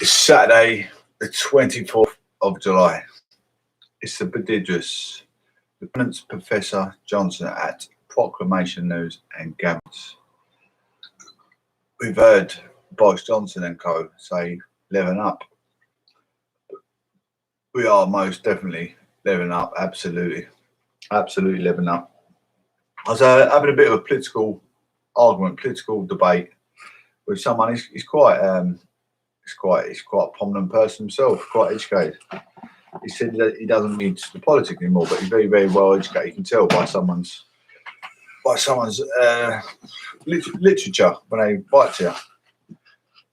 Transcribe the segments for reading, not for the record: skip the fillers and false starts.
It's Saturday, the 24th of July. It's the prodigious Lieutenant Professor Johnson at Proclamation News and andGatherence. We've heard Boris Johnson and co say levelling up. We are most definitely levelling up, absolutely levelling up. I was having a bit of a political argument, political debate with someone. He's quite a prominent person himself, quite educated. He said that he doesn't need the politics anymore, but he's very, very well educated. You can tell by someone's literature when they write to you.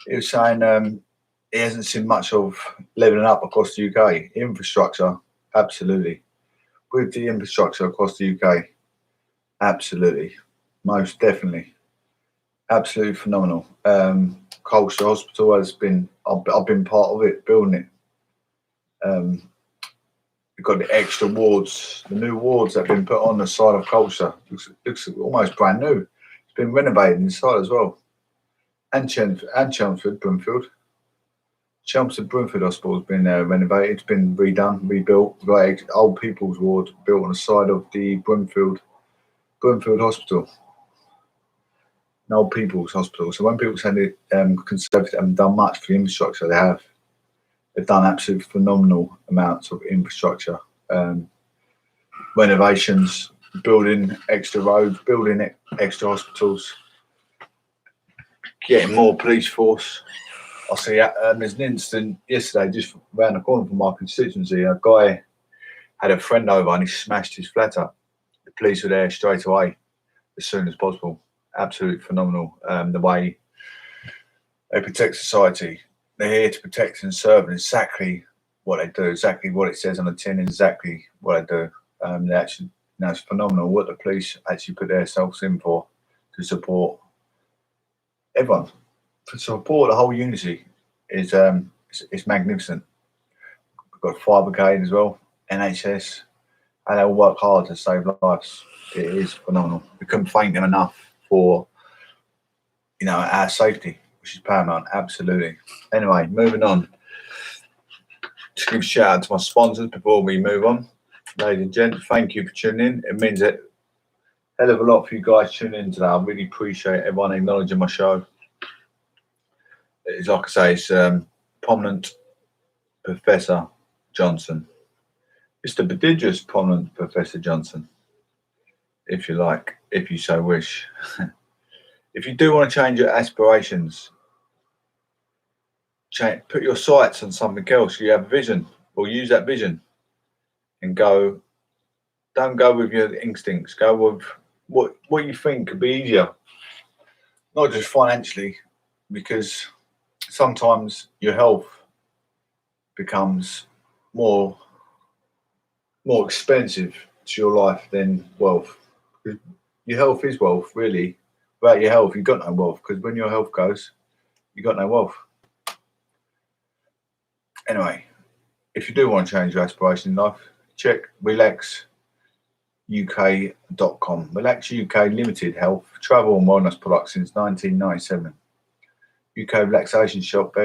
He was saying he hasn't seen much of levelling up across the UK. Infrastructure, absolutely. With the infrastructure across the UK, absolutely, most definitely, absolutely phenomenal. Colchester Hospital has been, I've been part of it, building it. We've got the extra wards, the new wards that have been put on the side of Colchester. Looks almost brand new. It's been renovated inside as well. And Chelmsford, Broomfield. Chelmsford Broomfield Hospital has been renovated. It's been redone, rebuilt. We've got old people's ward built on the side of the Broomfield Hospital. An old people's hospital. So when people say the Conservatives haven't done much for the infrastructure, they have. They've done absolutely phenomenal amounts of infrastructure, renovations, building extra roads, building extra hospitals, getting more police force. I see there's an incident yesterday just around the corner from my constituency. A guy had a friend over and he smashed his flat up. The police were there straight away as soon as possible. Absolutely phenomenal. The way they protect society. They're here to protect and serve, and exactly what they do, exactly what it says on the tin, is exactly what they do. They actually, it's phenomenal what the police actually put themselves in for, to support everyone, to support the whole unity. Is it's magnificent. We've got fire brigade as well, NHS, and they all work hard to save lives. It is phenomenal. We couldn't thank them enough for, our safety, which is paramount, absolutely. Anyway, moving on. Just give a shout out to my sponsors before we move on. Ladies and gents, thank you for tuning in. It means a hell of a lot for you guys tuning in today. I really appreciate everyone acknowledging my show. It's like I say, it's prominent Professor Johnson. It's the prodigious prominent Professor Johnson, if you like, if you so wish. If you do want to change your aspirations, put your sights on something else. You have a vision, or use that vision and go. Don't go with your instincts. Go with what you think could be easier, not just financially, because sometimes your health becomes more expensive to your life than wealth. Your health is wealth, really. Without your health, you've got no wealth, because when your health goes, you've got no wealth. Anyway, if you do want to change your aspiration in life, check relaxuk.com. Relax UK Limited Health, travel and wellness products since 1997. UK Relaxation Shop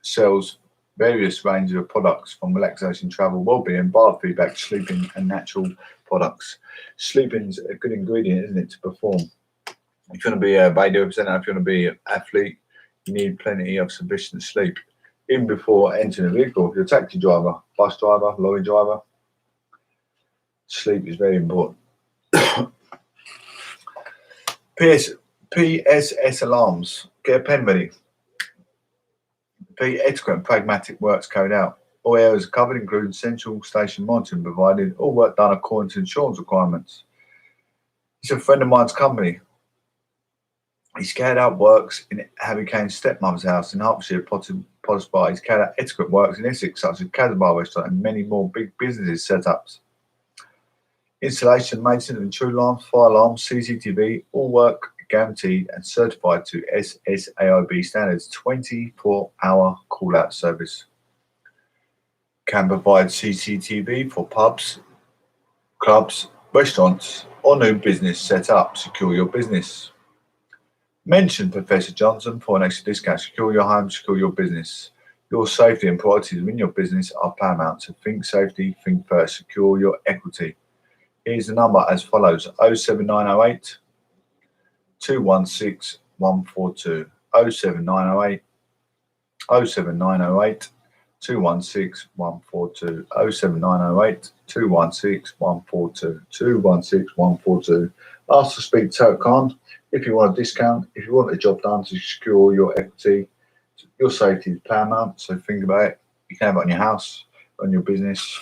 sells various ranges of products from relaxation, travel, wellbeing, bath feedback, sleeping and natural products. Sleeping's a good ingredient, isn't it, to perform? If you want to be a radio presenter, if you want to be an athlete, you need plenty of sufficient sleep. Even before entering a vehicle, if you're a taxi driver, bus driver, lorry driver, sleep is very important. PSS alarms. Get a pen ready. Etiquette and pragmatic works carried out. All areas are covered, including central station monitoring provided. All work done according to insurance requirements. It's a friend of mine's company. He's carried out works in Abbey stepmother's house in Hertfordshire, Potter's Bar. He's carried out etiquette works in Essex, such as Casbah Restaurant, and many more big businesses setups. Installation, maintenance, and true alarms, fire alarms, CCTV, all work guaranteed and certified to SSAIB standards. 24-hour call-out service. Can provide CCTV for pubs, clubs, restaurants, or new business set up. Secure your business. Mention Professor Johnson for an extra discount. Secure your home, secure your business. Your safety and priorities within your business are paramount. So think safety, think first, secure your equity. Here's the number as follows: 07908 216 142. 07908 07908 216 142. 07908 216 142. 216 142. Ask to speak to Khan if you want a discount, if you want a job done to secure your equity. Your safety is paramount, so think about it. You can have it on your house, on your business.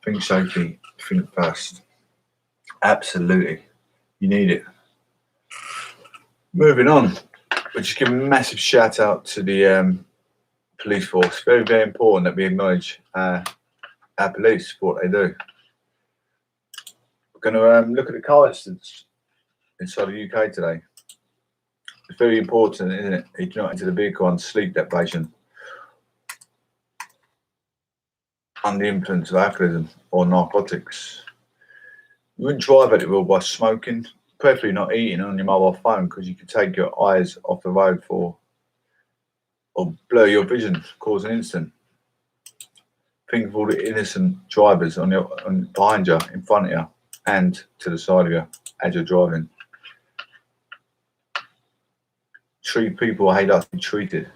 Think safety, think first. Absolutely. You need it. Moving on, we'll just give a massive shout out to the police force. Very, very important that we acknowledge our police for what they do. We're going to look at the car incidents inside the UK today. It's very important, isn't it? You do not enter the vehicle on sleep deprivation, under the influence of alcoholism or narcotics. You wouldn't drive at the wheel by smoking, preferably not eating on your mobile phone, because you could take your eyes off the road or blur your vision, cause an incident. Think of all the innocent drivers behind you, in front of you, and to the side of you as you're driving. Treat people how you'd like to be treated.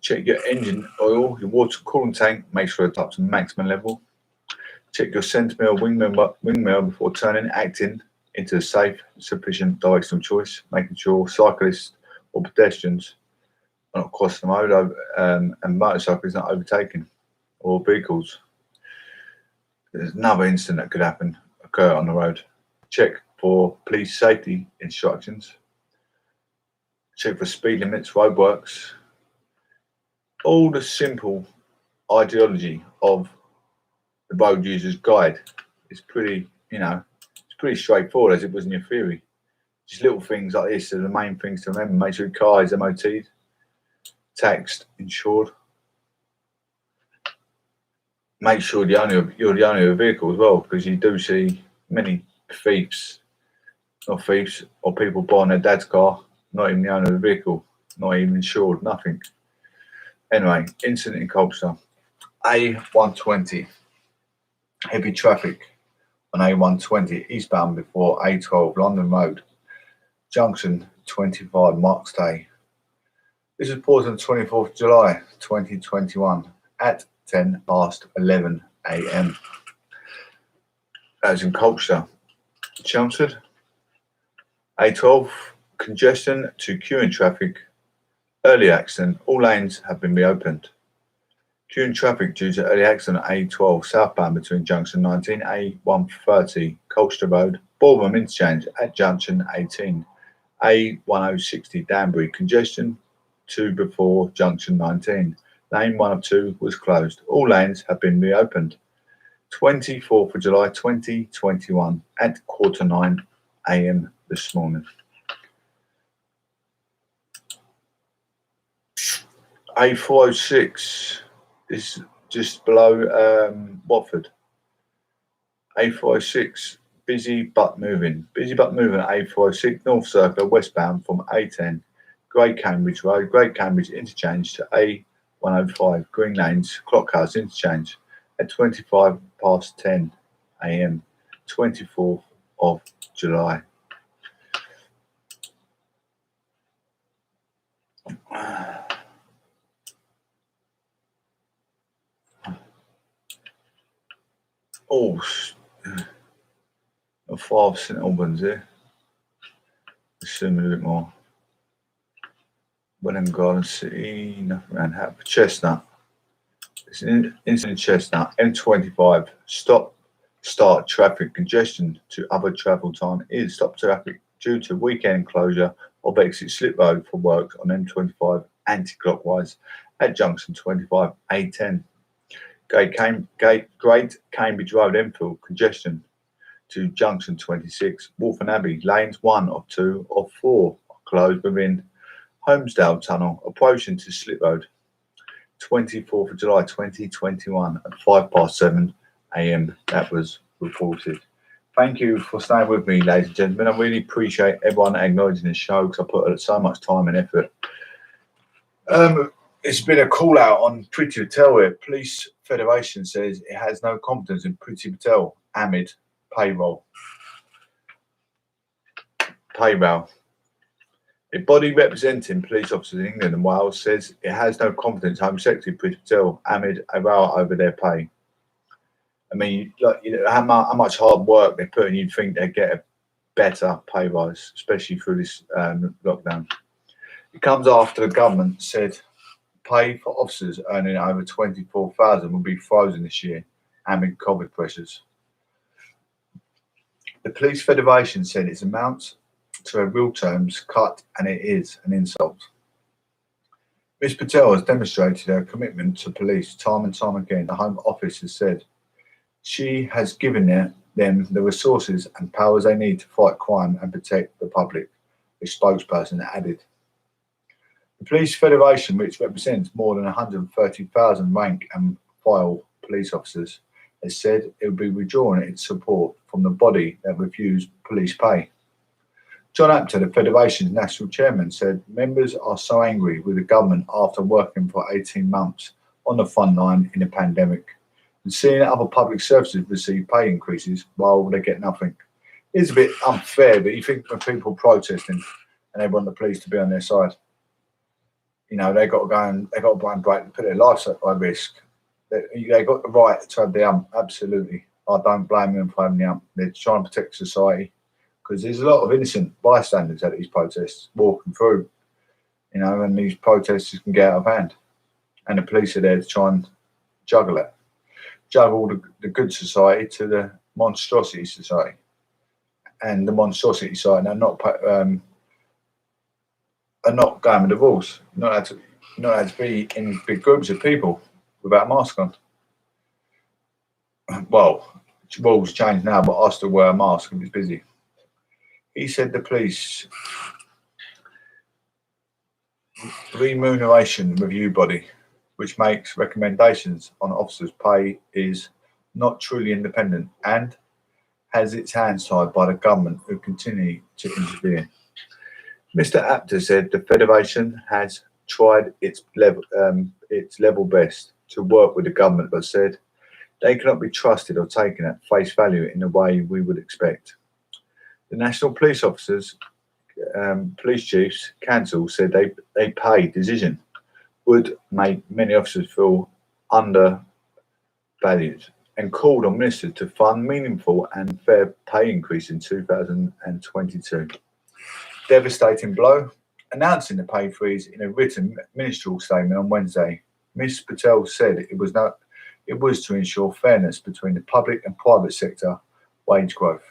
Check your engine oil, your water coolant tank, make sure it's up to maximum level. Check your centre mirror, wing mirror before turning, acting into a safe, sufficient directional choice, making sure cyclists or pedestrians are not crossing the road and motorcycles not overtaken, or vehicles. There's another incident that could occur on the road. Check for police safety instructions. Check for speed limits, roadworks. All the simple ideology of the road user's guide is pretty, it's pretty straightforward as it was in your theory. Just little things like this are the main things to remember. Make sure your car is MOT'd, taxed, insured. Make sure you're the owner of the vehicle as well, because you do see many thieves or people buying their dad's car, not even the owner of the vehicle, not even insured, nothing. Anyway, incident in Colchester. A120. Heavy traffic on A120 eastbound before A12 London Road. Junction 25 Marks Day. This was reported on 24th July 2021 at 11:10 a.m. That was in Colchester. Chelmsford. A12 congestion to queuing traffic. Early accident. All lanes have been reopened. Queuing traffic due to early accident at A12 southbound between junction 19 A130 Colchester Road, Bournemouth interchange at junction 18 A1060 Danbury. Congestion to before junction 19. Lane 1 of 2 was closed. All lanes have been reopened. 24th of July 2021 at 9:15 a.m. this morning. A406 is just below Watford. A406, busy but moving. Busy but moving at A406 North Circular westbound from A10 Great Cambridge Road, Great Cambridge interchange to A105 Green Lanes Clockhouse interchange at 10:25 a.m. 24th of July. Oh, 5 St Albans here. Let's zoom in a bit more. Wellingham Garden City, nothing around Hatford. Chestnut. It's an incident in Chestnut. M25. Start traffic congestion to other travel time is stop traffic due to weekend closure of exit slip road for work on M25 anti-clockwise at junction 25 A10. Great Cambridge Road Enfield congestion to junction 26 Waltham Abbey. Lanes 1 of 2 of 4 are closed within Holmesdale Tunnel approaching to Slip Road. 24th of July 2021 at 7:05 a.m. that was reported. Thank you for staying with me, ladies and gentlemen. I really appreciate everyone acknowledging the show because I put so much time and effort. It's been a call out on Priti Patel where Police Federation says it has no confidence in Priti Patel amid payroll. A body representing police officers in England and Wales says it has no confidence in Home Secretary Priti Patel amid a row over their pay. I mean, like, you know, how much hard work they put in, you'd think they'd get a better pay rise, especially through this lockdown. It comes after the government said pay for officers earning over $24,000 will be frozen this year amid COVID pressures. The Police Federation said its amounts to a real terms cut, and it is an insult. Ms Patel has demonstrated her commitment to police time and time again. The Home Office has said she has given them the resources and powers they need to fight crime and protect the public, a spokesperson added. The Police Federation, which represents more than 130,000 rank and file police officers, has said it will be withdrawing its support from the body that reviews police pay. John Apter, the Federation's national chairman, said members are so angry with the government after working for 18 months on the front line in the pandemic and seeing other public services receive pay increases while they get nothing. It's a bit unfair, but you think when people are protesting and they want the police to be on their side, you know, they got to go and break and put their lives at risk. They got the right to have the absolutely. I don't blame them for having the They're trying to protect society because there's a lot of innocent bystanders at these protests walking through, you know, and these protesters can get out of hand. And the police are there to try and juggle the good society to the monstrosity society. And the monstrosity side are not going with the rules. You're not allowed to be in big groups of people without a mask on. Well, rules change now, but I still wear a mask if it's busy. He said the police remuneration review body, which makes recommendations on officers' pay, is not truly independent and has its hands tied by the government who continue to intervene. Mr. Apter said the Federation has tried its level best to work with the government, but said they cannot be trusted or taken at face value in the way we would expect. The National Police Officers, Police Chiefs Council said they pay decision would make many officers feel undervalued and called on ministers to fund meaningful and fair pay increase in 2022. Devastating blow. Announcing the pay freeze in a written ministerial statement on Wednesday, Ms Patel said it was to ensure fairness between the public and private sector wage growth.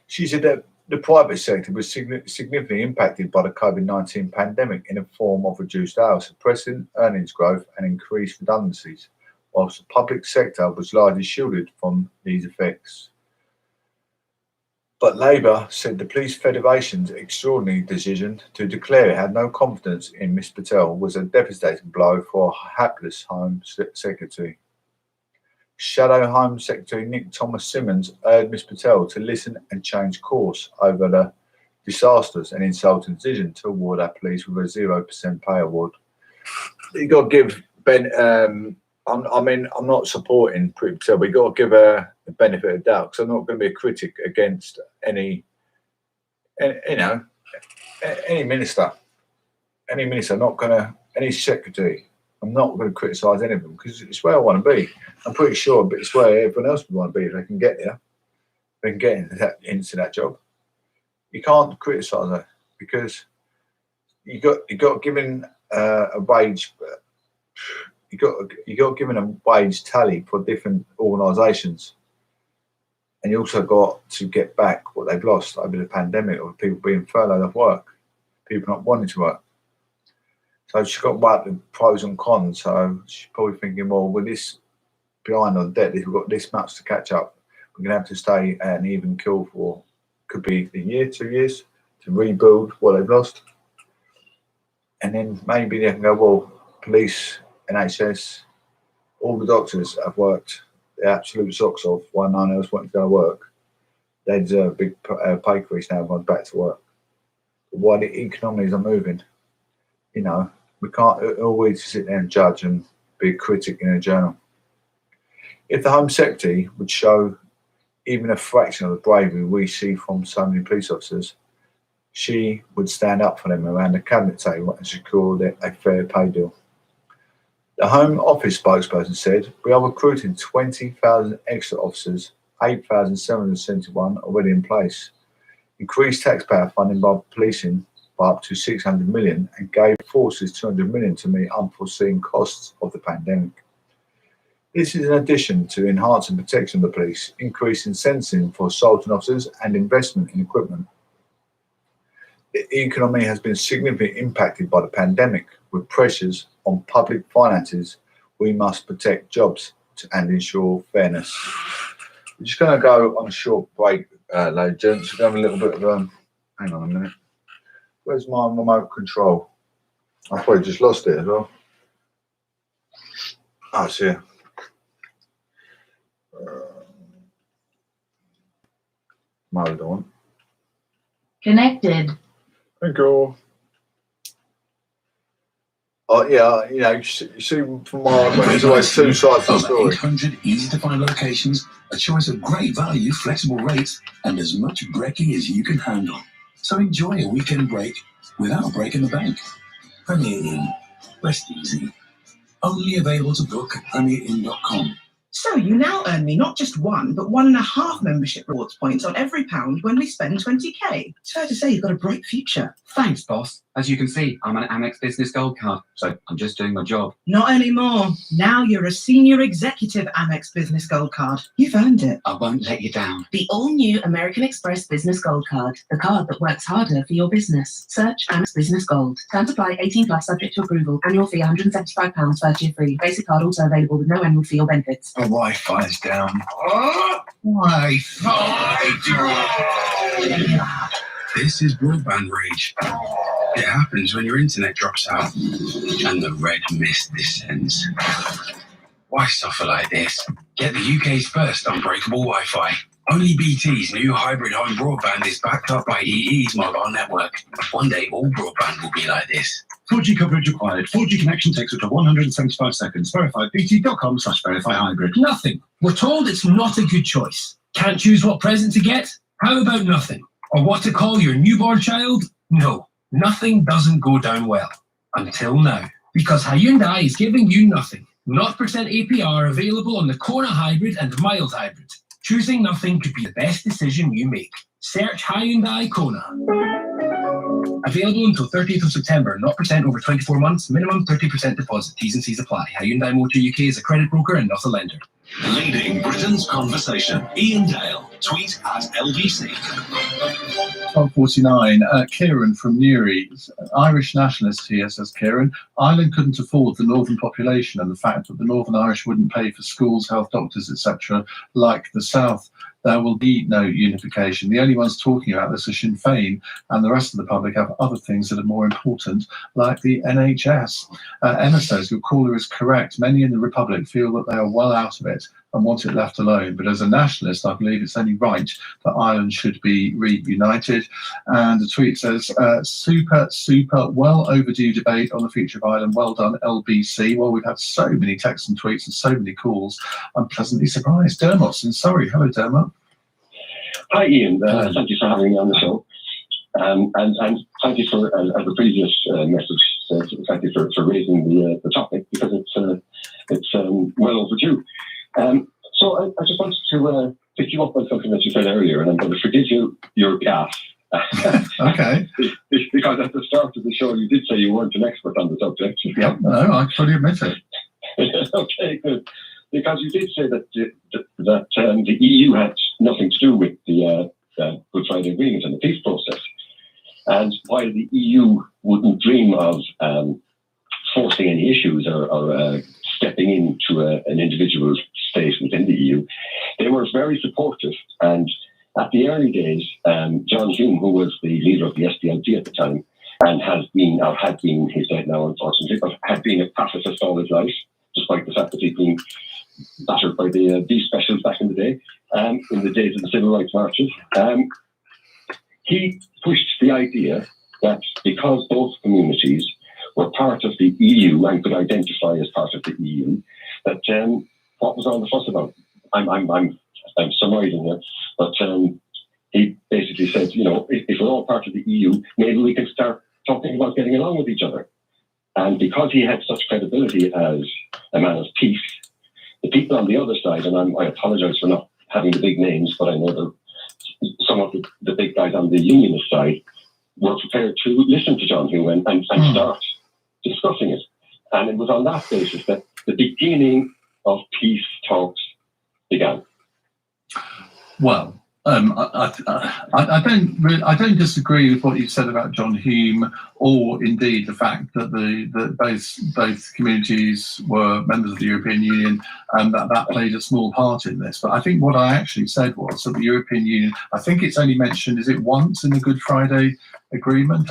She said that the private sector was significantly impacted by the COVID-19 pandemic in the form of reduced hours, suppressing earnings growth and increased redundancies, whilst the public sector was largely shielded from these effects. But Labour said the Police Federation's extraordinary decision to declare it had no confidence in Ms Patel was a devastating blow for a hapless Home Secretary. Shadow Home Secretary Nick Thomas-Symonds urged Ms Patel to listen and change course over the disastrous and insulting decision to award our police with a 0% pay award. You got to give Ben. I'm not supporting Priti Patel, but you got to give her the benefit of the doubt because I'm not going to be a critic against any minister. Any secretary. I'm not going to criticise any of them because it's where I want to be. I'm pretty sure, but it's where everyone else would want to be if they can get there. They can get into that job. You can't criticise her because you got given a wage. You got given a wage tally for different organisations, and you also got to get back what they've lost over the pandemic, or people being furloughed off work, people not wanting to work. So she's got to weigh up the pros and cons. So she's probably thinking, well, with this behind on debt, we've got this much to catch up. We're going to have to stay at an even keel for, could be a year, 2 years, to rebuild what they've lost. And then maybe they can go, well, police, NHS, all the doctors have worked the absolute socks off while no one else wanted to go to work. They deserve a big pay increase now going back to work. But why the economies are moving, we can't always sit there and judge and be a critic in a journal. If the Home Secretary would show even a fraction of the bravery we see from so many police officers, she would stand up for them around the cabinet table and secure a fair pay deal. The Home Office spokesperson said, "We are recruiting 20,000 extra officers, 8,771 already in place, increased taxpayer funding by policing by up to 600 million and gave forces 200 million to meet unforeseen costs of the pandemic. This is in addition to enhancing protection of the police, increasing sentencing for assaulting officers and investment in equipment. The economy has been significantly impacted by the pandemic with pressures on public finances. We must protect jobs and ensure fairness." We're just going to go on a short break, ladies and gents. We're going to have a little bit of hang on a minute. Where's my remote control? I probably just lost it as well. Oh, it's here. Mode on. Connected. Thank you. Oh yeah, you see from my there's always two sides to the story. 800 easy-to-find locations, a choice of great value, flexible rates, and as much breaking as you can handle. So enjoy a weekend break without breaking the bank. Premier Inn. Rest easy. Only available to book at premierinn.com. So you now earn me not just 1, but 1.5 membership rewards points on every pound when we spend 20k. It's fair to say you've got a bright future. Thanks, boss. As you can see, I'm an Amex Business Gold card, so I'm just doing my job. Not anymore. Now you're a senior executive Amex Business Gold card. You've earned it. I won't let you down. The all-new American Express Business Gold Card, the card that works harder for your business. Search Amex Business Gold. Terms apply, 18 plus, subject to approval. Annual fee £175, first year free. Basic card also available with no annual fee or benefits. The Wi-Fi's down. Wi-Fi down. This is broadband rage. It happens when your internet drops out and the red mist descends. Why suffer like this? Get the UK's first unbreakable Wi-Fi. Only BT's new hybrid home broadband is backed up by EE's mobile network. One day all broadband will be like this. 4G coverage required. 4G connection takes up to 175 seconds. Verify bt.com/verify hybrid. Nothing. We're told it's not a good choice. Can't choose what present to get? How about nothing? Or what to call your newborn child? No, nothing doesn't go down well. Until now. Because Hyundai is giving you nothing. 0% APR available on the Kona Hybrid and Mild Hybrid. Choosing nothing could be the best decision you make. Search Hyundai Kona. Available until 30th of September. 0% over 24 months. Minimum 30% deposit. T's and C's apply. Hyundai Motor UK is a credit broker and not a lender. Leading Britain's conversation. Ian Dale. Tweet at LBC. 12:49. Kieran from Newry, Irish nationalist here, says Kieran. Ireland couldn't afford the northern population and the fact that the Northern Irish wouldn't pay for schools, health, doctors, etc. like the South. There will be no unification. The only ones talking about this are Sinn Féin, and the rest of the public have other things that are more important, like the NHS. Emma says, your caller is correct. Many in the Republic feel that they are well out of it and want it left alone. But as a nationalist, I believe it's only right that Ireland should be reunited. And the tweet says, super well overdue debate on the future of Ireland. Well done, LBC. Well, we've had so many texts and tweets and so many calls. I'm pleasantly surprised. Dermot's in Surrey. Hello, Dermot. Hi, Ian. Thank you for having me on the show. And thank you for, as the previous message said, thank you for raising the topic, because it's well overdue. So I just wanted to pick you up on something that you said earlier, and I'm going to forgive you your gaffe. Okay. Because at the start of the show, you did say you weren't an expert on the subject. Yep, no, I fully admit it. Okay, good. Because you did say that the EU had nothing to do with the Good Friday Agreement and the peace process. And while the EU wouldn't dream of forcing any issues or stepping into an individual state within the EU, they were very supportive. And at the early days, John Hume, who was the leader of the SDLP at the time, and had been, he's dead now unfortunately, but had been a pacifist all his life, despite the fact that he'd been battered by the beef specials back in the day, in the days of the civil rights marches. He pushed the idea that because both communities were part of the EU and could identify as part of the EU, that what was all the fuss about? I'm surmising here, but he basically said, you know, if we're all part of the EU, maybe we can start talking about getting along with each other. And because he had such credibility as a man of peace, the people on the other side, and I apologise for not having the big names, but I know that some of the big guys on the unionist side were prepared to listen to John Hume and start discussing it. And it was on that basis that the beginning of peace talks began. Well, I don't disagree with what you said about John Hume, or indeed the fact that both communities were members of the European Union, and that played a small part in this. But I think what I actually said was that the European Union, I think it's only mentioned, is it once in the Good Friday Agreement?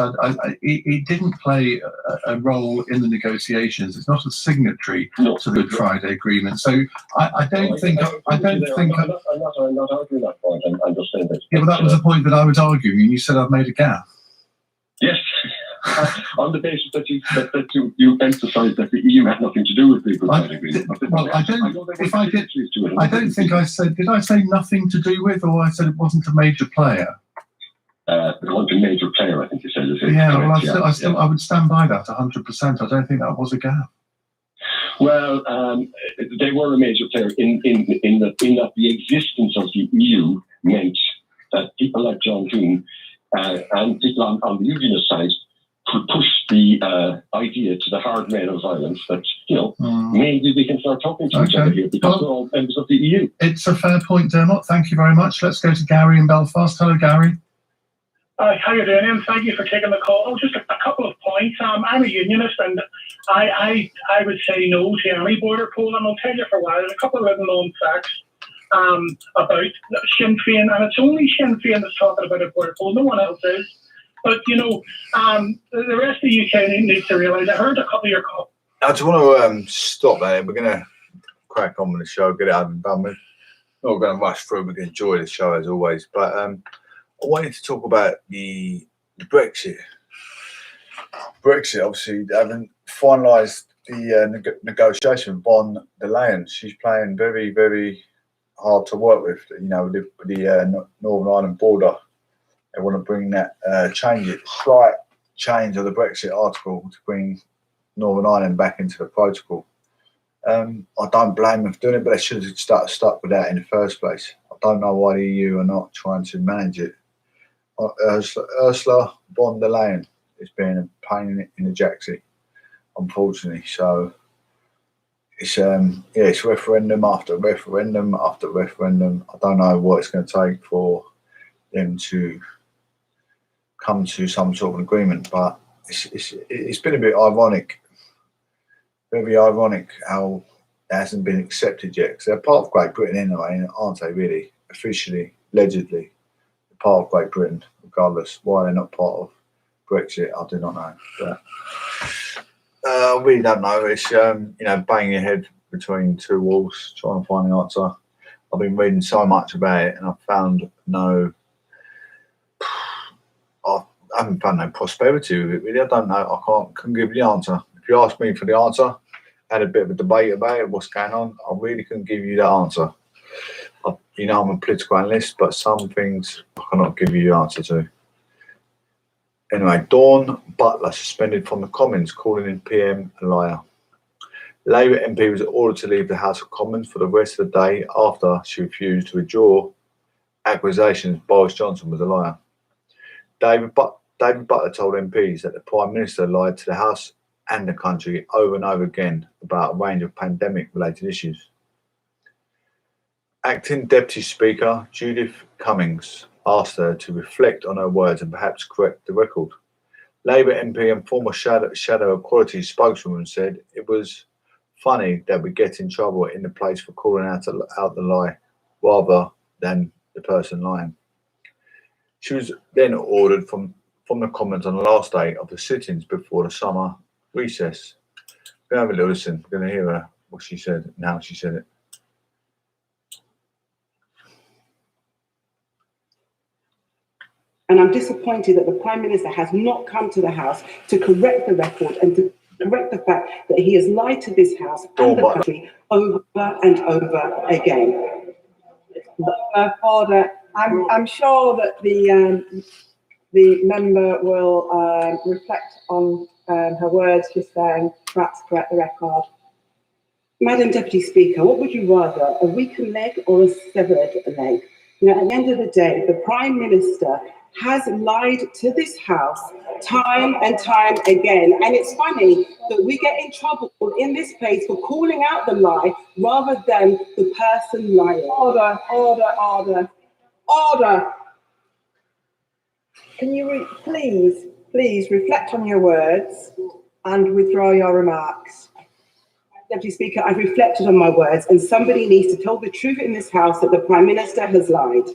It didn't play a role in the negotiations. It's not a signatory to the Good Friday Agreement. So I don't think. I'm not arguing that point. I'm just saying that. Yeah, but that was the point that I was arguing, and you said I've made a gaffe. Yes, on the basis that you emphasised that the EU had nothing to do with the Good Friday Agreement. Well, I don't think I said. Did I say nothing to do with, or I said it wasn't a major player? It wasn't a major player, I think you said. Yeah, well, I would stand by that 100%. I don't think that was a gaffe. Well, they were a major player in that the existence of the EU meant that people like John Hume and people on the unionist side could push the idea to the hard men of violence that, you know, maybe we can start talking to each other here because we're all members of the EU. It's a fair point, Dermot. Thank you very much. Let's go to Gary in Belfast. Hello, Gary. Hi, how you doing, Ian? Thank you for taking the call. Just a couple of points. I'm a unionist, and I would say no to any border poll, and I'll tell you for why. There's a couple of little known facts about Sinn Féin, and it's only Sinn Féin that's talking about a border poll. No one else is. But, you know, the rest of the UK needs to realise. I heard a couple of your calls. I just want to stop there. We're going to crack on with the show, get it out and done with. Not going to rush through. We can enjoy the show as always. But I wanted to talk about the Brexit. Brexit, obviously, they haven't finalised the negotiation with von der Leyen. She's playing very, very hard to work with. You know, with the Northern Ireland border. They want to bring that slight change of the Brexit article to bring Northern Ireland back into the protocol. I don't blame them for doing it, but they should have stuck with that in the first place. I don't know why the EU are not trying to manage it. Ursula von der Leyen is being a pain in the jacksie, unfortunately. So it's referendum after referendum after referendum. I don't know what it's going to take for them to come to some sort of agreement, but it's been a bit ironic, very ironic how it hasn't been accepted yet, because they're part of Great Britain anyway, aren't they, really? Officially, allegedly, they're part of Great Britain, regardless. Why they're not part of Brexit, I do not know. But I really don't know. It's banging your head between two walls, trying to find the answer. I've been reading so much about it, and I've found I haven't found no prosperity with it, really. I don't know. I couldn't give you the answer. If you asked me for the answer, I had a bit of a debate about it, what's going on, I really couldn't give you that answer. I'm a political analyst, but some things I cannot give you the answer to. Anyway, Dawn Butler suspended from the Commons, calling in PM a liar. Labour MP was ordered to leave the House of Commons for the rest of the day after she refused to withdraw accusations Boris Johnson was a liar. David Butler told MPs that the Prime Minister lied to the House and the country over and over again about a range of pandemic-related issues. Acting Deputy Speaker Judith Cummings asked her to reflect on her words and perhaps correct the record. Labour MP and former Shadow Equality spokeswoman said it was funny that we get in trouble in the place for calling out the lie rather than the person lying. She was then ordered from the Commons on the last day of the sittings before the summer recess. We're going to have a little listen. We're going to hear her, what she said and how she said it. And I'm disappointed that the Prime Minister has not come to the House to correct the record and to correct the fact that he has lied to this House and the country over and over again. Order. I'm sure that the member will reflect on her words just then, perhaps correct the record. Madam Deputy Speaker, what would you rather, a weakened leg or a severed leg? You know, at the end of the day, the Prime Minister has lied to this House time and time again. And it's funny that we get in trouble in this place for calling out the lie rather than the person lying. Order, order, order, order. Can you please reflect on your words and withdraw your remarks? Deputy Speaker, I've reflected on my words, and somebody needs to tell the truth in this House that the Prime Minister has lied.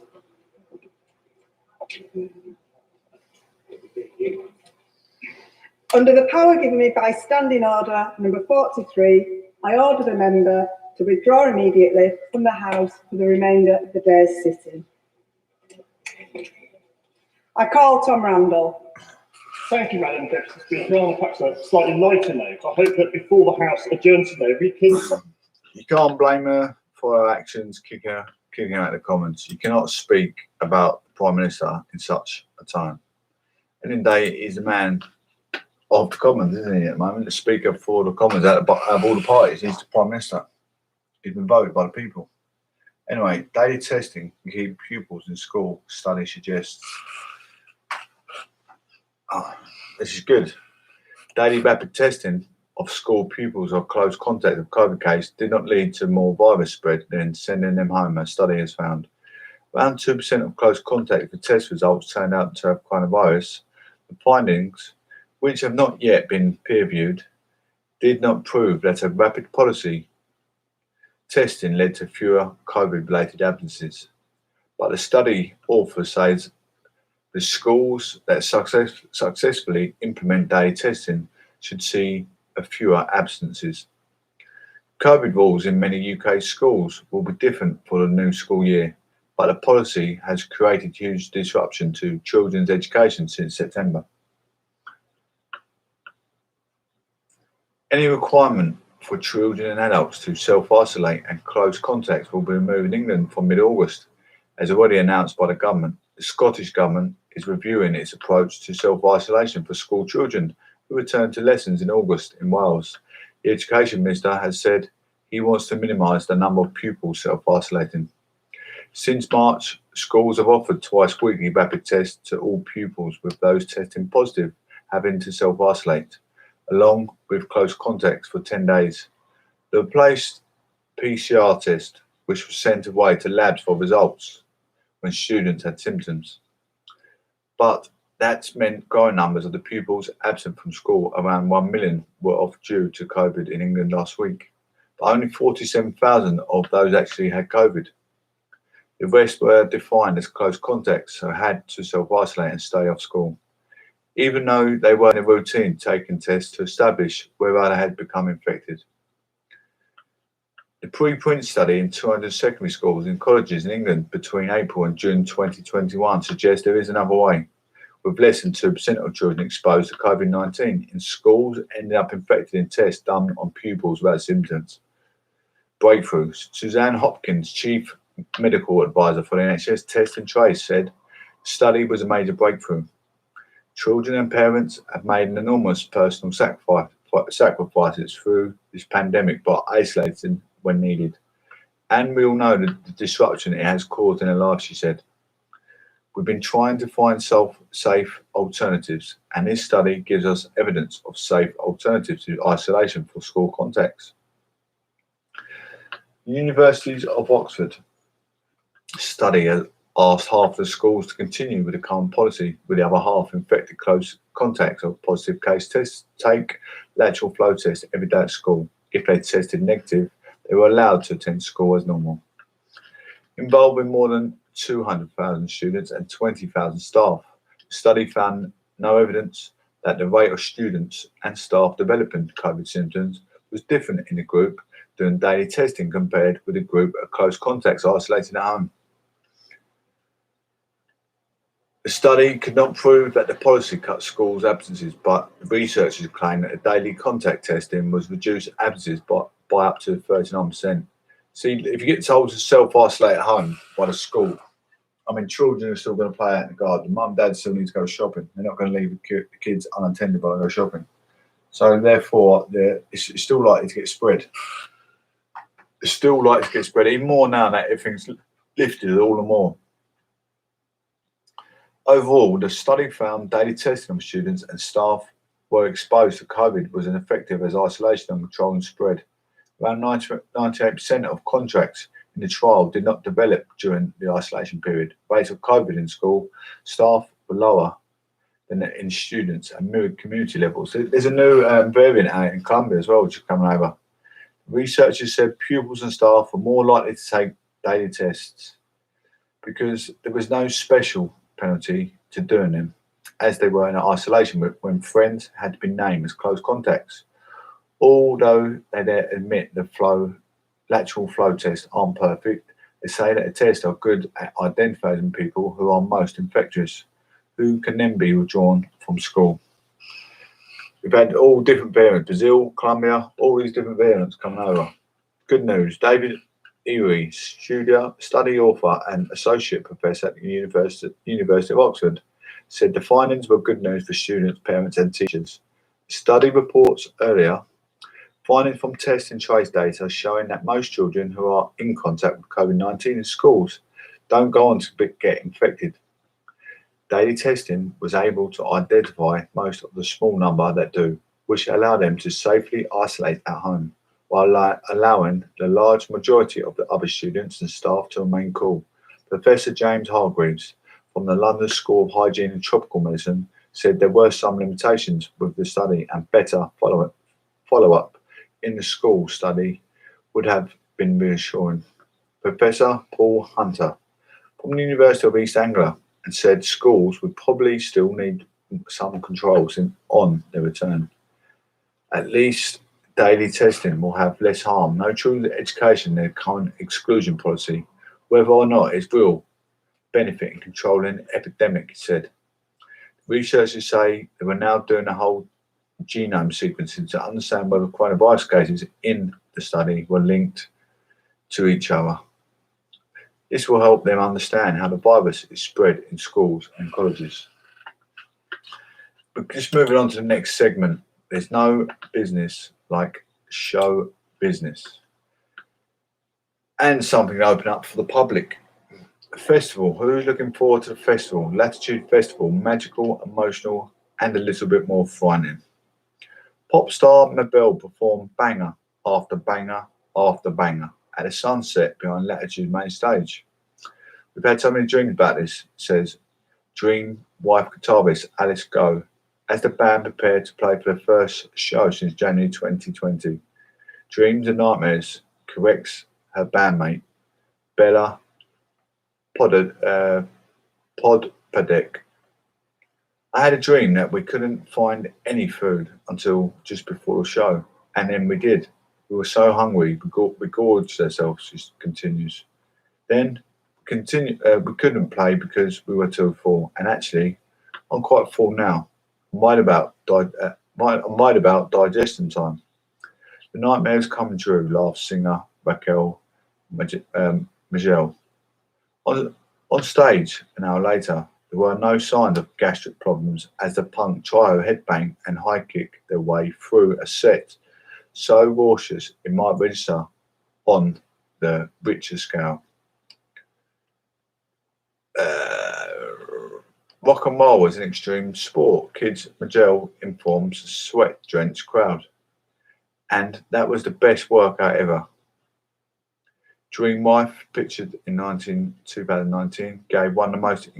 Under the power given me by Standing Order number 43, I order the member to withdraw immediately from the House for the remainder of the day's sitting. I call Tom Randall. Thank you, Madam Deputy Speaker. On perhaps a slightly lighter note, I hope that before the House adjourns today, we can... You can't blame her for her actions, kicking her out of the Commons. You cannot speak about the Prime Minister in such a time. And in the day, he's a man of the Commons, isn't he, at the moment? The Speaker for the Commons out of all the parties, he's the Prime Minister. He's been voted by the people. Anyway, daily testing can keep pupils in school, study suggests. This is good. Daily rapid testing of school pupils of close contact with COVID case did not lead to more virus spread than sending them home, as study has found. Around 2% of close contact with test results turned out to have coronavirus. The findings, which have not yet been peer-reviewed, did not prove that a rapid policy testing led to fewer COVID-related absences. But the study author says the schools that successfully implement daily testing should see fewer absences. COVID rules in many UK schools will be different for the new school year, but the policy has created huge disruption to children's education since September. Any requirement for children and adults to self-isolate and close contacts will be removed in England from mid-August, as already announced by the government. The Scottish Government is reviewing its approach to self-isolation for school children who return to lessons in August in Wales. The Education Minister has said he wants to minimise the number of pupils self-isolating. Since March, schools have offered twice weekly rapid tests to all pupils, with those testing positive having to self-isolate, along with close contacts for 10 days. The replaced PCR test, which was sent away to labs for results when students had symptoms. But that's meant growing numbers of the pupils absent from school. Around 1 million were off due to COVID in England last week, but only 47,000 of those actually had COVID. The rest were defined as close contacts, so had to self-isolate and stay off school, even though they were in a routine taking tests to establish whether they had become infected. The preprint study in 200 secondary schools and colleges in England between April and June 2021 suggests there is another way, with less than 2% of children exposed to COVID-19 in schools ending up infected in tests done on pupils without symptoms. Breakthroughs. Suzanne Hopkins, Chief Medical Advisor for the NHS Test and Trace, said the study was a major breakthrough. Children and parents have made an enormous personal sacrifices through this pandemic by isolating when needed. And we all know the disruption it has caused in their lives, she said. We've been trying to find safe alternatives, and this study gives us evidence of safe alternatives to isolation for school contacts. The Universities of Oxford study has asked half of the schools to continue with the current policy, with the other half infected close contacts of positive case tests take lateral flow tests every day at school. If they tested negative, they were allowed to attend school as normal. Involving more than 200,000 students and 20,000 staff, the study found no evidence that the rate of students and staff developing COVID symptoms was different in the group doing daily testing compared with the group of close contacts isolated at home. The study could not prove that the policy cut schools' absences, but researchers claim that the daily contact testing was reduced absences by up to 39%. See, if you get told to self-isolate at home by the school, I mean, children are still going to play out in the garden. Mum and dad still need to go shopping. They're not going to leave the kids unattended while they go shopping. So therefore, it's still likely to get spread. It's still likely to get spread, even more now that everything's lifted all the more. Overall, the study found daily testing of students and staff were exposed to COVID was ineffective as isolation and control and spread. Around 98% of contracts in the trial did not develop during the isolation period. Rates of COVID in school staff were lower than in students and mirrored community levels. There's a new variant out in Colombia as well, which is coming over. Researchers said pupils and staff were more likely to take daily tests because there was no special penalty to doing them, as they were in isolation when friends had been named as close contacts. Although they admit the lateral flow tests aren't perfect, they say that the tests are good at identifying people who are most infectious, who can then be withdrawn from school. We've had all different variants, Brazil, Colombia, all these different variants coming over. Good news, David Erie, study author and associate professor at the University of Oxford, said the findings were good news for students, parents and teachers. The study reports earlier findings from test and trace data showing that most children who are in contact with COVID-19 in schools don't go on to get infected. Daily testing was able to identify most of the small number that do, which allow them to safely isolate at home, while allowing the large majority of the other students and staff to remain cool. Professor James Hargreaves from the London School of Hygiene and Tropical Medicine said there were some limitations with the study and better follow-up in the school study would have been reassuring. Professor Paul Hunter from the University of East Anglia and said schools would probably still need some controls on their return. At least daily testing will have less harm. No true education in their current exclusion policy, whether or not it's real benefit in controlling the epidemic, he said. Researchers say they were now doing a whole genome sequencing to understand whether coronavirus cases in the study were linked to each other. This will help them understand how the virus is spread in schools and colleges. But just moving on to the next segment, there's no business like show business. And something to open up for the public. A festival. Who's looking forward to the festival? Latitude Festival, magical, emotional, and a little bit more frightening. Pop star Mabel performed banger after banger after banger at a sunset behind Latitude main stage. We've had so many dreams about this, says Dream wife guitarist Alice Go, as the band prepared to play for the first show since January 2020. Dreams and nightmares, corrects her bandmate Bella Podpadek. I had a dream that we couldn't find any food until just before the show, and then we did. We were so hungry, we gorged ourselves, she continues. Then we couldn't play because we were too full, and actually, I'm quite full now. I might about digestion time. The nightmare's coming true, laughs singer Raquel Miguel. On stage, an hour later, there were no signs of gastric problems as the punk trio headbang and high kick their way through a set so raucous it might register on the Richter scale. Rock and roll is an extreme sport. Kids Miguel informs a sweat-drenched crowd. And that was the best workout ever. Dream Wife, pictured in 2019, gave one of the most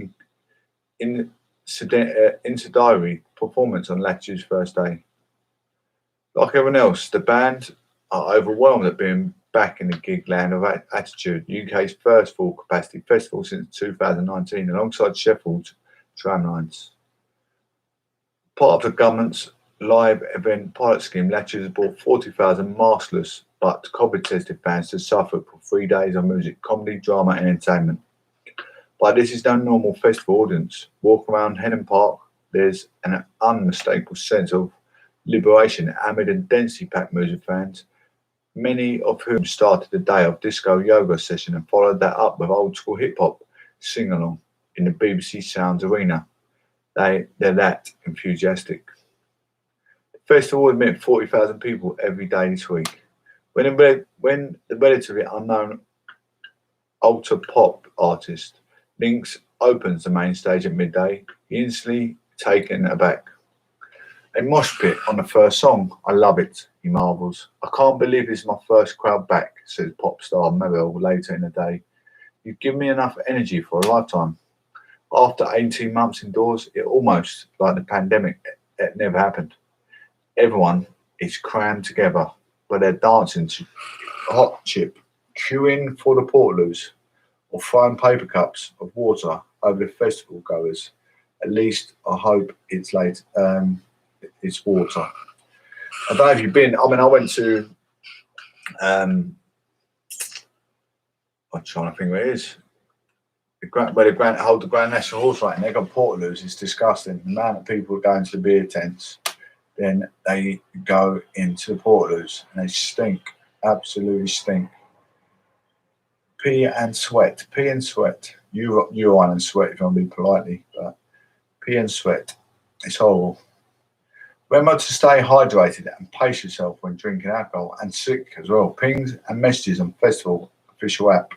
incendiary performance on Latitude's first day. Like everyone else, the band are overwhelmed at being back in the gig land of Attitude, UK's first full capacity festival since 2019, alongside Sheffield's Tramlines. Part of the government's live event pilot scheme, Latitude has brought 40,000 maskless but COVID-tested fans to Suffolk for 3 days of music, comedy, drama and entertainment. But this is no normal festival audience. Walk around Henham Park, there's an unmistakable sense of liberation amid a densely packed music fans, many of whom started the day of disco yoga session and followed that up with old school hip hop sing along in the BBC Sounds Arena. They're that enthusiastic. The festival will admit 40,000 people every day this week. When the relatively unknown alter pop artist Lynx opens the main stage at midday, he instantly taken aback. A mosh pit on the first song. I love it, he marvels. I can't believe this is my first crowd back, says pop star Mabel later in the day. You've given me enough energy for a lifetime. After 18 months indoors, it almost, like the pandemic, it never happened. Everyone is crammed together, but they're dancing to hot chip, queuing for the portaloos, or throwing paper cups of water over the festival goers. At least I hope it's late. It's water. I don't know if you've been. I mean, I went to. I'm trying to think where it is. Where the hold the Grand National Horse Riding. They got portaloos. It's disgusting. The amount of people going to the beer tents, then they go into the portaloos and they stink. Absolutely stink. Pee and sweat. Urine and sweat, if you want to be politely, but pee and sweat. It's horrible. Remember to stay hydrated and pace yourself when drinking alcohol, and sick as well. Pings and messages on festival official app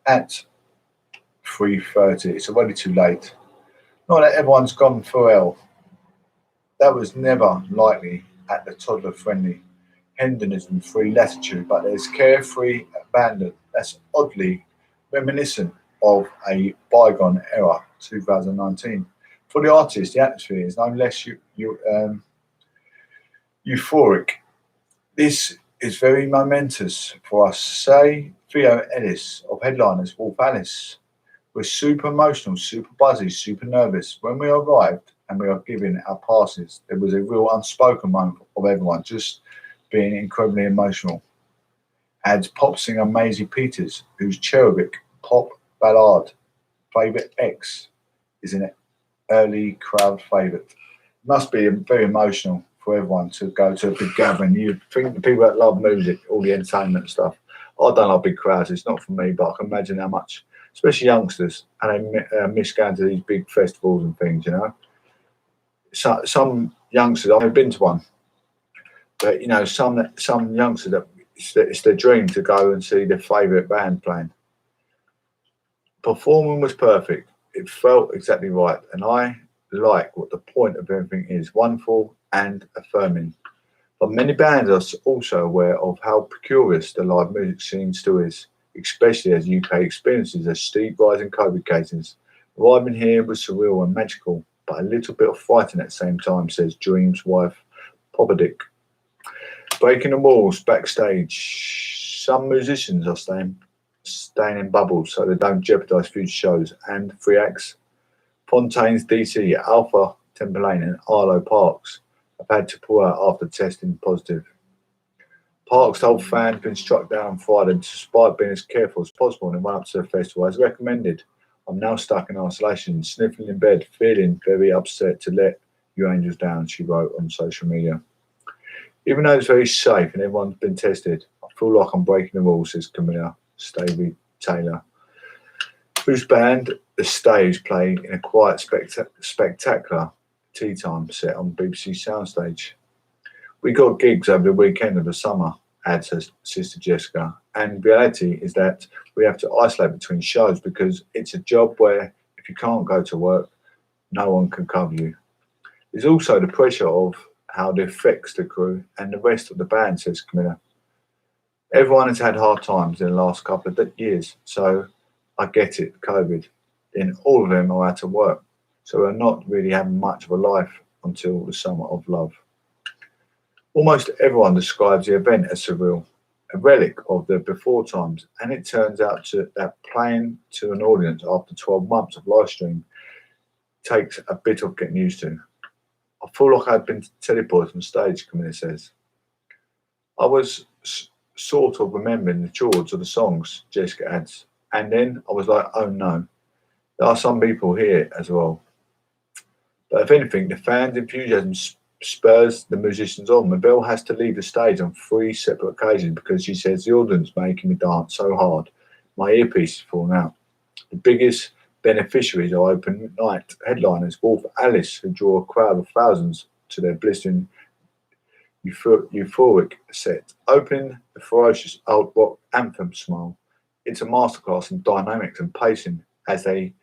at 3:30. It's already too late. Not that everyone's gone for hell. That was never likely at the toddler-friendly Henderson-free Latitude, but there's carefree abandon that's oddly reminiscent of a bygone era, 2019. For the artist, the atmosphere is no less euphoric. This is very momentous for us. Say Theo Ellis of Headliners Wolf Alice. We're super emotional, super buzzy, super nervous. When we arrived and we are given our passes, there was a real unspoken moment of everyone just being incredibly emotional. Adds pop singer Maisie Peters, whose cherubic pop ballad Favourite X is an early crowd favourite. Must be very emotional for everyone to go to a big gathering. You think the people that love music, all the entertainment stuff. I don't like big crowds. It's not for me, but I can imagine how much, especially youngsters, and they miss going to these big festivals and things. You know, some youngsters. I've never been to one, but you know, some youngsters that it's their dream to go and see their favourite band playing. Performing was perfect. It felt exactly right, and I like what the point of everything is: wonderful and affirming. But many bands are also aware of how precarious the live music scene still is, especially as UK experiences a steep rise in COVID cases. Arriving here was surreal and magical, but a little bit of frightening at the same time, says Dream's wife, Popadick. Breaking the walls backstage. Some musicians are staying in bubbles so they don't jeopardise future shows. And 3 acts, Fontaine's DC, Alpha, Temple Lane and Arlo Parks have had to pull out after testing positive. Parks told fans been struck down on Friday despite being as careful as possible in the run-up to the festival as recommended. I'm now stuck in isolation, sniffling in bed, feeling very upset to let you angels down, she wrote on social media. Even though it's very safe and everyone's been tested, I feel like I'm breaking the rules, says Camilla Stavey Taylor, whose band, The Stage, play in a quiet, spectacular tea time set on BBC Soundstage. We got gigs over the weekend of the summer, adds her sister Jessica, and reality is that we have to isolate between shows because it's a job where if you can't go to work, no one can cover you. There's also the pressure of how it affects the crew and the rest of the band, says Camilla. Everyone has had hard times in the last couple of years, so I get it, COVID. Then all of them are out of work, so we're not really having much of a life until the summer of love. Almost everyone describes the event as surreal, a relic of the before times, and it turns out that playing to an audience after 12 months of live stream takes a bit of getting used to. I feel like I've been teleported from stage, Camilla says. I was sort of remembering the chords of the songs, Jessica adds, and then I was like, oh no, There are some people here as well. But if anything, the fans' enthusiasm spurs the musicians on. Mabel has to leave the stage on 3 separate occasions because she says the audience making me dance so hard, my earpiece is falling out. The biggest beneficiaries are open night headliners Wolf Alice, who draw a crowd of thousands to their blistering euphoric set. Opening the ferocious old rock anthem Smile. It's a masterclass in dynamics and pacing as they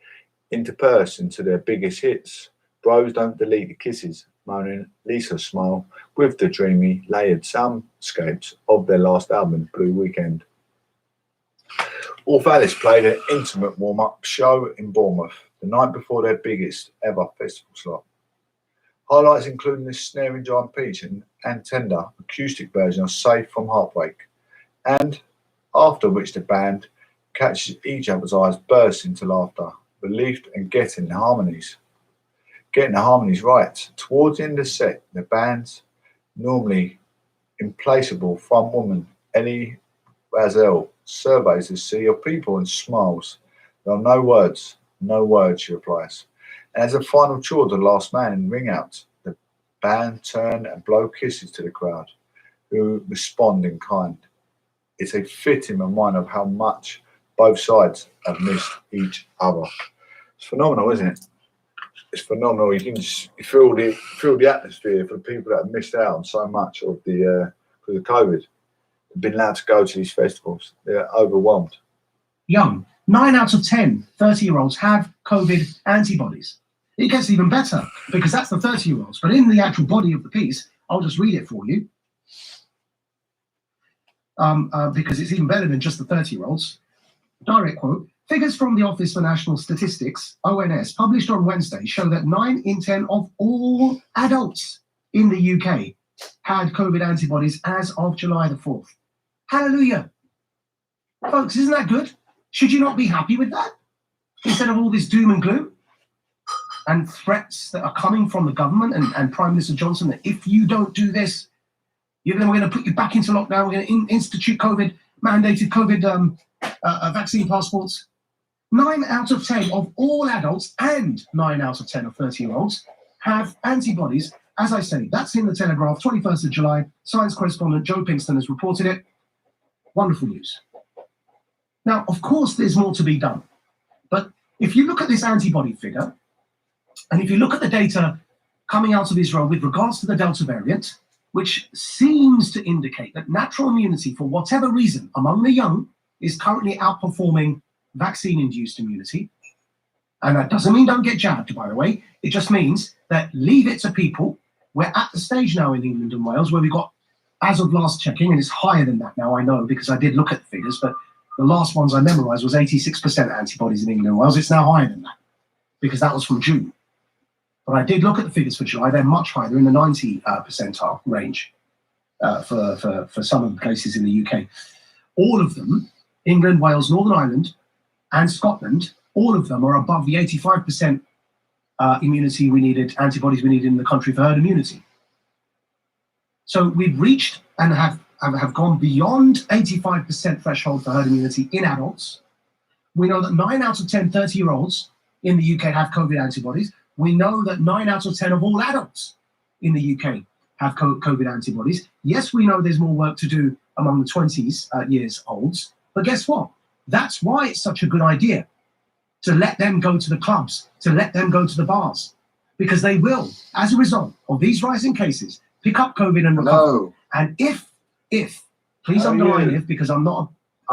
intersperse into their biggest hits. Bros Don't Delete the Kisses, moaning Lisa Smile with the dreamy, layered soundscapes of their last album, Blue Weekend. Wolf Alice played an intimate warm-up show in Bournemouth the night before their biggest ever festival slot. Highlights including the snaring Giant Peach and tender acoustic version of Safe from Heartbreak, and after which the band catches each other's eyes burst into laughter, relieved and getting the harmonies right. Towards the end of the set, the band's normally implacable front woman, Ellie Razel, surveys the sea of people and smiles. There are no words, she replies. And as a final chore to the last man in ring out, the band turn and blow kisses to the crowd, who respond in kind. It's a fitting reminder of how much both sides have missed each other. It's phenomenal, isn't it? It's phenomenal. You can just feel the atmosphere for the people that have missed out on so much of the because of COVID. They've been allowed to go to these festivals. They're overwhelmed. Young. 9 out of 10 30-year-olds have COVID antibodies. It gets even better because that's the 30-year-olds. But in the actual body of the piece, I'll just read it for you because it's even better than just the 30-year-olds. Direct quote. Figures from the Office for National Statistics, ONS, published on Wednesday show that 9 in 10 of all adults in the UK had COVID antibodies as of July the 4th. Hallelujah. Folks, isn't that good? Should you not be happy with that? Instead of all this doom and gloom and threats that are coming from the government and Prime Minister Johnson that if you don't do this, we're going to put you back into lockdown, we're going to institute mandated COVID vaccine passports. 9 out of 10 of all adults and 9 out of 10 of 30-year-olds have antibodies. As I say, that's in the Telegraph, 21st of July. Science correspondent Joe Pinkston has reported it. Wonderful news. Now, of course, there's more to be done. But if you look at this antibody figure, and if you look at the data coming out of Israel with regards to the Delta variant, which seems to indicate that natural immunity, for whatever reason, among the young, is currently outperforming vaccine-induced immunity. And that doesn't mean don't get jabbed, by the way. It just means that leave it to people. We're at the stage now in England and Wales where we got, as of last checking, and it's higher than that now, I know, because I did look at the figures, but the last ones I memorized was 86% antibodies in England and Wales. It's now higher than that because that was from June. But I did look at the figures for July. They're much higher. They're in the 90 percentile range for some of the places in the UK. All of them, England, Wales, Northern Ireland, and Scotland, all of them are above the 85% immunity we needed, antibodies we needed in the country for herd immunity. So we've reached and have gone beyond 85% threshold for herd immunity in adults. We know that 9 out of 10 30-year-olds in the UK have COVID antibodies. We know that 9 out of 10 of all adults in the UK have COVID antibodies. Yes, we know there's more work to do among the 20s years olds, but guess what? That's why it's such a good idea to let them go to the clubs, to let them go to the bars, because they will, as a result of these rising cases, pick up COVID and recover. No. And if, please underline if, because I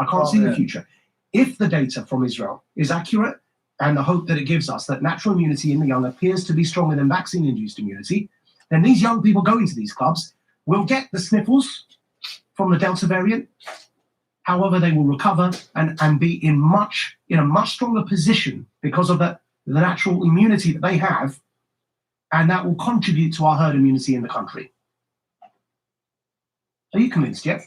can't see the future. If the data from Israel is accurate and the hope that it gives us that natural immunity in the young appears to be stronger than vaccine-induced immunity, then these young people going to these clubs will get the sniffles from the Delta variant. However, they will recover and be in a much stronger position because of the natural immunity that they have, and that will contribute to our herd immunity in the country. Are you convinced yet?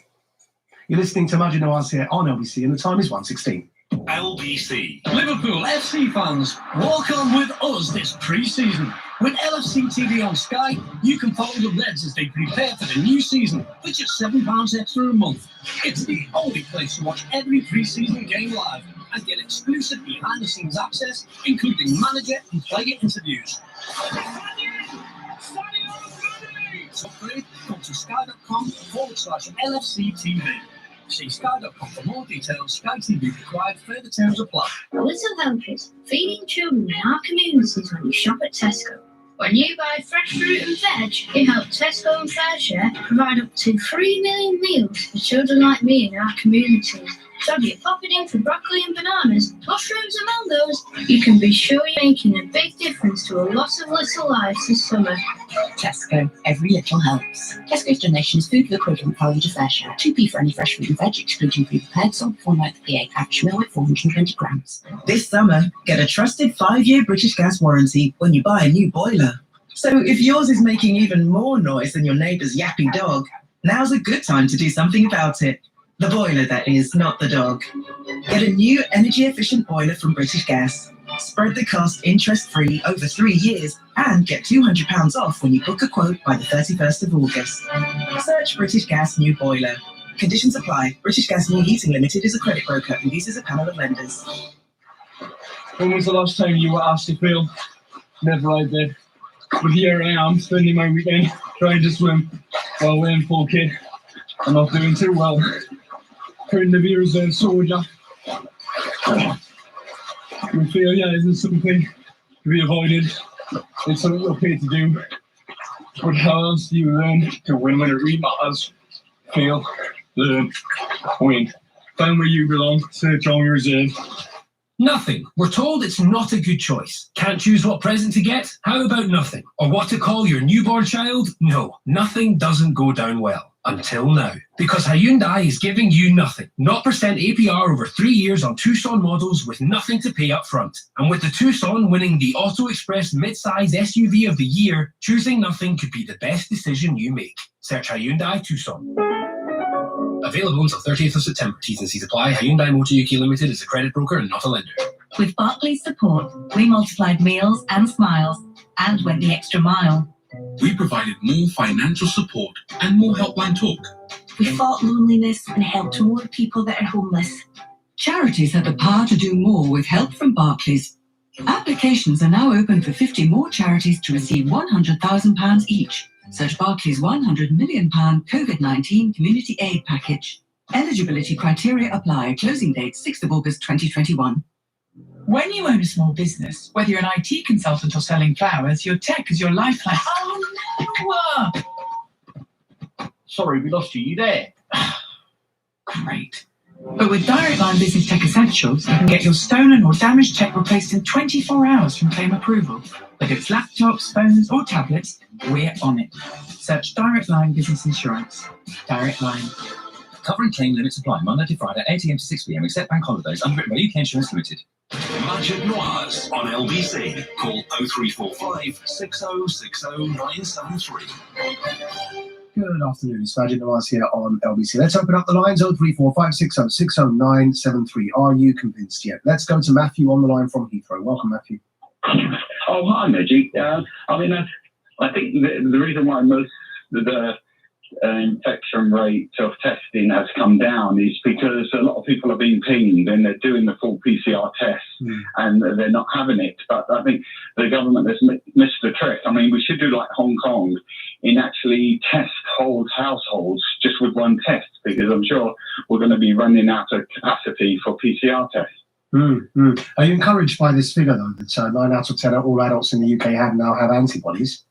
You're listening to Majid Nawaz here on LBC, and the time is 1:16. LBC. Liverpool FC fans, walk on with us this pre-season. With LFC TV on Sky, you can follow the Reds as they prepare for the new season for just £7 extra a month. It's the only place to watch every pre-season game live and get exclusive behind-the-scenes access, including manager and player interviews. To upgrade, go to sky.com/LFC TV. See sky.com for more details. Sky TV required. Further terms apply. Little Helpers, feeding children in our communities when you shop at Tesco. When you buy fresh fruit and veg, you help Tesco and FairShare provide up to 3 million meals for children like me in our communities. So if you're popping in for broccoli and bananas, mushrooms and mangoes, you can be sure you're making a big difference to a lot of little lives this summer. Tesco, every little helps. Tesco's donation is food equivalent value to FairShare. 2p for any fresh fruit and veg, excluding pre-prepared, sold before 9th of the 8th. Average meal weight 420 grams. This summer, get a trusted 5-year British Gas warranty when you buy a new boiler. So if yours is making even more noise than your neighbour's yappy dog, now's a good time to do something about it. The boiler, that is, not the dog. Get a new energy-efficient boiler from British Gas. Spread the cost interest-free over 3 years and get £200 off when you book a quote by the 31st of August. Search British Gas New Boiler. Conditions apply. British Gas New Heating Limited is a credit broker and uses a panel of lenders. When was the last time you were asked to feel? Never I did. But here I am, spending my weekend trying to swim while wearing full kit. I'm not doing too well. Couldn't be a reserve soldier. We feel, isn't something to be avoided. It's something we're paid to do. But how else do you learn to win when it really matters? Feel, learn, win. Find where you belong, search on your reserve. Nothing. We're told it's not a good choice. Can't choose what present to get? How about nothing? Or what to call your newborn child? No, nothing doesn't go down well. Until now. Because Hyundai is giving you nothing. 0% APR over 3 years on Tucson models with nothing to pay up front. And with the Tucson winning the Auto Express mid-size SUV of the year, choosing nothing could be the best decision you make. Search Hyundai Tucson. Available until 30th of September. T's and C's apply. Hyundai Motor UK Limited is a credit broker and not a lender. With Barclays support, we multiplied meals and smiles and went the extra mile. We provided more financial support and more helpline talk. We fought loneliness and helped more people that are homeless. Charities have the power to do more with help from Barclays. Applications are now open for 50 more charities to receive £100,000 each. Search Barclays £100 million COVID-19 Community Aid Package. Eligibility criteria apply. Closing date 6th of August 2021. When you own a small business, whether you're an IT consultant or selling flowers, your tech is your lifeline. Oh no! Sorry, we lost you. You there? Great. But with Direct Line Business Tech Essentials, you can get your stolen or damaged tech replaced in 24 hours from claim approval. Whether it's laptops, phones or tablets, we're on it. Search Direct Line Business Insurance. Direct Line. Cover and claim limits apply Monday to Friday, 8 AM to 6 PM, except bank holidays. Underwritten by UK Insurance Limited. Magic Noirs on LBC. Call 0345 6060973. Good afternoon, it's Magic Noirs here on LBC. Let's open up the lines, 0345 6060973. Are you convinced yet? Let's go to Matthew on the line from Heathrow. Welcome, Matthew. Oh, hi, Magic. I think the reason why most of the infection rate of testing has come down is because a lot of people are being pinged and they're doing the full PCR test and they're not having it. But I think the government has missed the trick. I mean, we should do like Hong Kong in actually test whole households just with one test, because I'm sure we're going to be running out of capacity for PCR tests. Are you encouraged by this figure, though, that 9 out of 10 of all adults in the UK now have antibodies?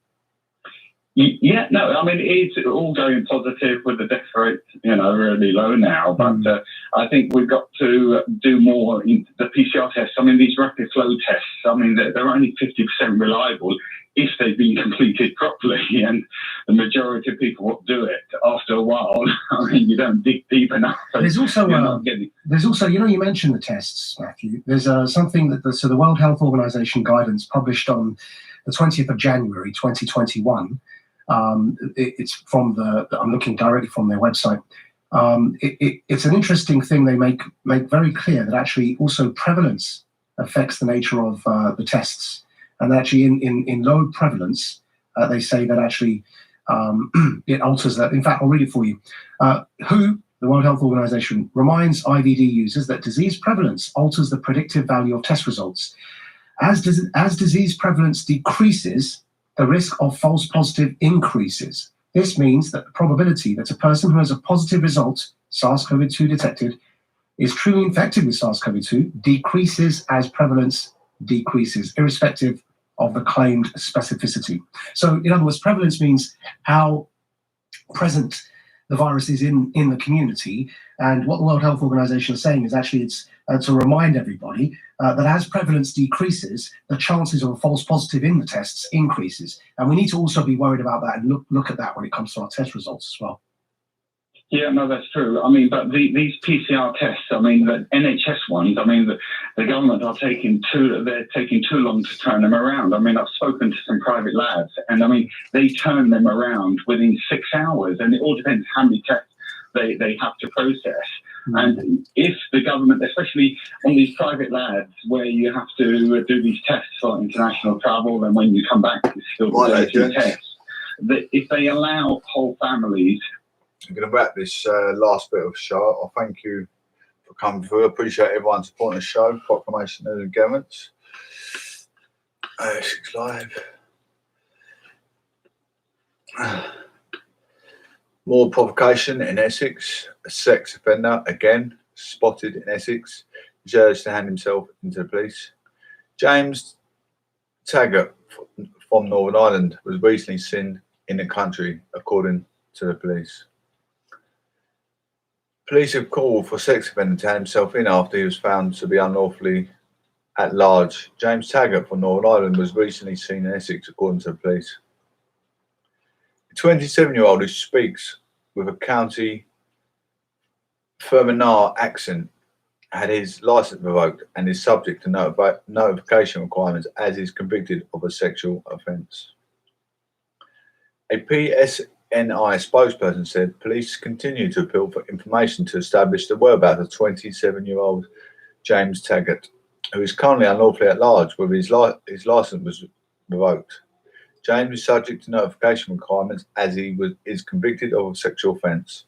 Yeah, no, I mean, it's all going positive with the death rate, really low now. But I think we've got to do more in the PCR tests. I mean, these rapid flow tests, I mean, they're only 50% reliable if they've been completed properly. And the majority of people will do it after a while. I mean, you don't dig deep enough. There's also, you mentioned the tests, Matthew. There's something that the World Health Organization guidance published on the 20th of January, 2021. It's from I'm looking directly from their website. It's an interesting thing. They make very clear that actually also prevalence affects the nature of the tests. And actually, in low prevalence, they say that actually it alters that. In fact, I'll read it for you. WHO, the World Health Organization, reminds IVD users that disease prevalence alters the predictive value of test results. As disease prevalence decreases, the risk of false positive increases. This means that the probability that a person who has a positive result, SARS-CoV-2 detected, is truly infected with SARS-CoV-2 decreases as prevalence decreases, irrespective of the claimed specificity. So, in other words, prevalence means how present the virus is in the community. And what the World Health Organization is saying is actually it's to remind everybody that as prevalence decreases, the chances of a false positive in the tests increases. And we need to also be worried about that and look at that when it comes to our test results as well. Yeah, no, that's true. I mean, but these PCR tests, I mean, the NHS ones, I mean, the government are taking too long to turn them around. I mean, I've spoken to some private labs, and I mean, they turn them around within 6 hours, and it all depends how many tests they have to process. And if the government, especially on these private labs where you have to do these tests for international travel, and when you come back, it's still the tests, that if they allow whole families. I'm going to wrap this last bit of show. I thank you for coming through. I appreciate everyone supporting the show. Proclamation and andGatherence. Essex Live. More provocation in Essex. A sex offender, again, spotted in Essex. He's urged to hand himself into the police. James Taggart from Northern Ireland was recently seen in the country, according to the police. Police have called for a sex offender to hand himself in after he was found to be unlawfully at large. James Taggart from Northern Ireland was recently seen in Essex, according to the police. The 27-year-old who speaks with a County Fermanagh accent had his licence revoked and is subject to notification requirements as is convicted of a sexual offence. A PSNI spokesperson said police continue to appeal for information to establish the whereabouts of 27-year-old James Taggart, who is currently unlawfully at large, with his licence was revoked. James is subject to notification requirements as he is convicted of a sexual offence.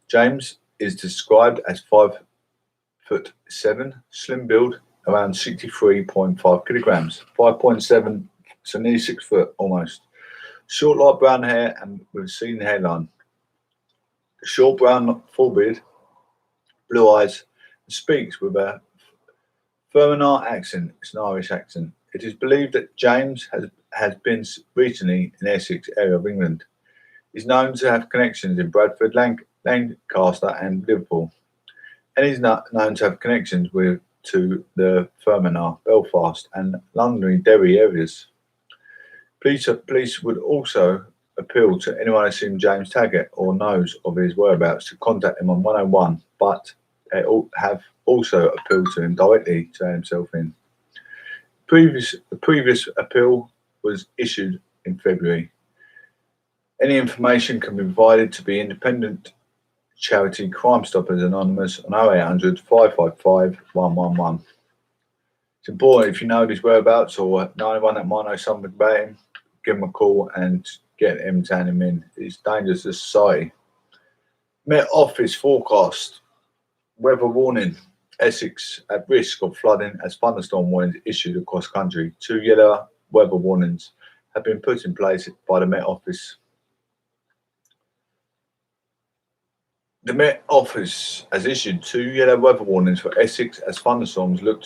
James is described as 5'7", slim build, around 63.5 kilograms, 5.7, so nearly 6 foot almost. Short light brown hair and with a receding hairline. Short brown full beard, blue eyes, and speaks with a Fermanagh accent. It's an Irish accent. It is believed that James has been recently in the Essex area of England. He's known to have connections in Bradford, Lancaster and Liverpool. And he's known to have connections to the Fermanagh, Belfast and Londonderry areas. Police would also appeal to anyone who's seen James Taggart or knows of his whereabouts to contact him on 101, but they have also appealed to him directly to hand himself in. The previous appeal was issued in February. Any information can be provided to the independent charity Crime Stoppers Anonymous on 0800 555 111. It's important, if you know his whereabouts or know anyone that might know something about him, give him a call and get him to hand him in. It's dangerous to society. Met Office forecast. Weather warning. Essex at risk of flooding as thunderstorm warnings issued across country. 2 yellow weather warnings have been put in place by the Met Office. The Met Office has issued 2 yellow weather warnings for Essex as thunderstorms look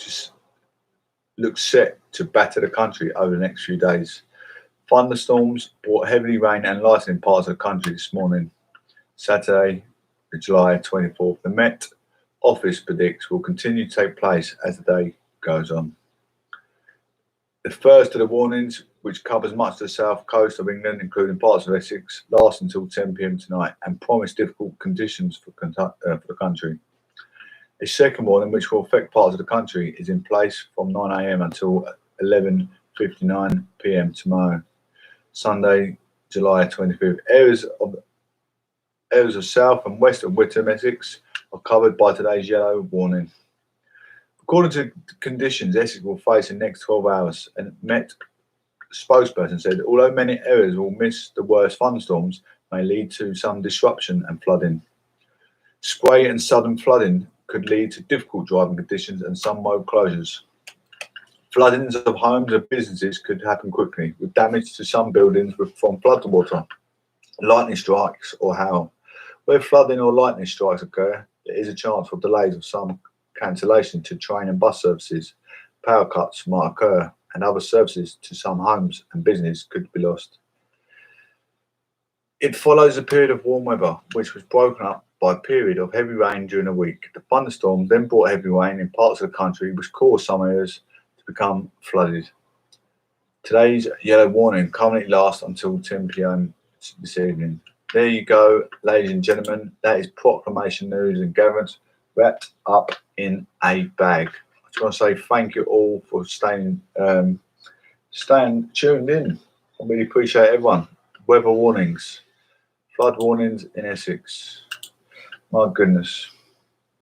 set to batter the country over the next few days. Thunderstorms brought heavy rain and lightning in parts of the country this morning, Saturday, July 24th. The Met Office predicts will continue to take place as the day goes on. The first of the warnings, which covers much of the south coast of England, including parts of Essex, lasts until 10 p.m. tonight and promise difficult conditions for the country. A second warning, which will affect parts of the country, is in place from 9 a.m. until 11:59 p.m. tomorrow, Sunday, July 25th. Areas of south and west of Westminster, Essex, are covered by today's yellow warning. According to conditions, Essex will face in the next 12 hours, and Met spokesperson said, although many areas will miss the worst thunderstorms, may lead to some disruption and flooding. Spray and sudden flooding could lead to difficult driving conditions and some road closures. Floodings of homes and businesses could happen quickly, with damage to some buildings from floodwater, lightning strikes or hail. Where flooding or lightning strikes occur, there is a chance for delays or some cancellation to train and bus services. Power cuts might occur, and other services to some homes and business could be lost. It follows a period of warm weather, which was broken up by a period of heavy rain during the week. The thunderstorm then brought heavy rain in parts of the country, which caused some areas to become flooded. Today's yellow warning currently lasts until 10 p.m. this evening. There you go, ladies and gentlemen. That is Proclamation news and gatherance wrapped up in a bag. I just want to say thank you all for staying tuned in. I really appreciate everyone. Weather warnings, flood warnings in Essex. My goodness.